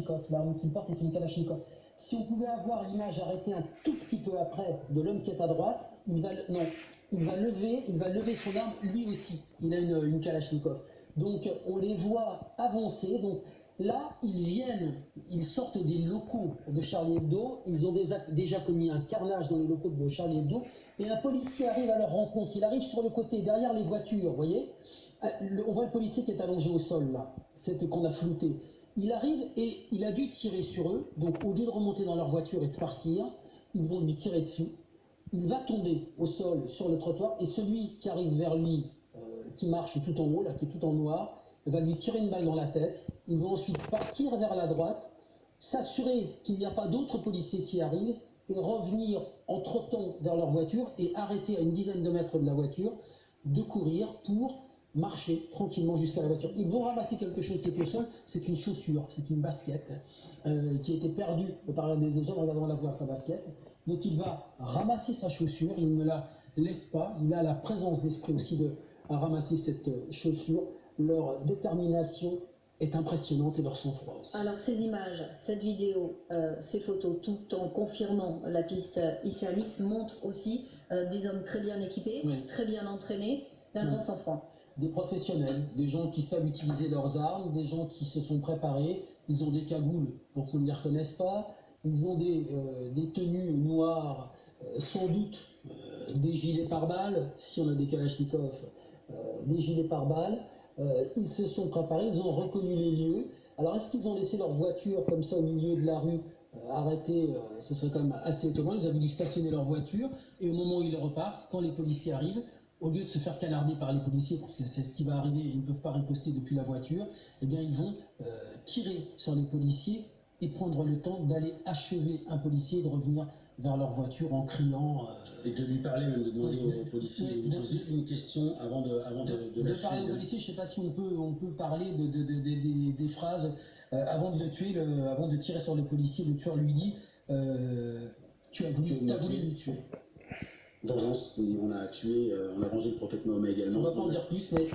Kalachnikov. L'arme qu'il porte est une Kalachnikov. Si on pouvait avoir l'image arrêtée un tout petit peu après de l'homme qui est à droite, il va lever son arme lui aussi. Il a une Kalachnikov. Donc on les voit avancer. Donc là, ils sortent des locaux de Charlie Hebdo. Ils ont déjà commis un carnage dans les locaux de Charlie Hebdo. Et un policier arrive à leur rencontre. Il arrive sur le côté, derrière les voitures, vous voyez. On voit le policier qui est allongé au sol, là, qu'on a flouté. Il arrive et il a dû tirer sur eux. Donc au lieu de remonter dans leur voiture et de partir, ils vont lui tirer dessus. Il va tomber au sol, sur le trottoir. Et celui qui arrive vers lui, qui marche tout en haut, là, qui est tout en noir, va lui tirer une balle dans la tête. Ils vont ensuite partir vers la droite, s'assurer qu'il n'y a pas d'autres policiers qui arrivent et revenir en trottant vers leur voiture et arrêter à une dizaine de mètres de la voiture, de courir pour marcher tranquillement jusqu'à la voiture. Ils vont ramasser quelque chose qui est au sol, c'est une chaussure, c'est une basket qui a été perdue par des gens en allant la voir, sa basket. Donc il va ramasser sa chaussure, il ne la laisse pas, il a la présence d'esprit aussi à ramasser cette chaussure. Leur détermination est impressionnante et leur sang-froid aussi. Alors ces images, cette vidéo, ces photos, tout en confirmant la piste islamiste, montrent aussi des hommes très bien équipés, oui, très bien entraînés, d'un grand sang-froid. Des professionnels, des gens qui savent utiliser leurs armes, des gens qui se sont préparés. Ils ont des cagoules pour qu'on ne les reconnaisse pas. Ils ont des tenues noires, sans doute des gilets pare-balles, si on a des Kalachnikov, des gilets pare-balles. Ils se sont préparés, ils ont reconnu les lieux. Alors est-ce qu'ils ont laissé leur voiture comme ça au milieu de la rue arrêtée? Ce serait quand même assez étonnant. Ils avaient dû stationner leur voiture et au moment où ils repartent, quand les policiers arrivent, au lieu de se faire canarder par les policiers, parce que c'est ce qui va arriver, ils ne peuvent pas riposter depuis la voiture, eh bien ils vont tirer sur les policiers et prendre le temps d'aller achever un policier et de revenir vers leur voiture en criant. Et de lui parler, même de demander au policier de poser une question avant de parler au policier. Je ne sais pas si on peut parler des phrases avant de le tuer, avant de tirer sur le policier. Le tueur lui dit tu as voulu le tuer. Vengeance, on a tué, on a vengé le prophète Mahomet également. On ne va pas en dire plus, mais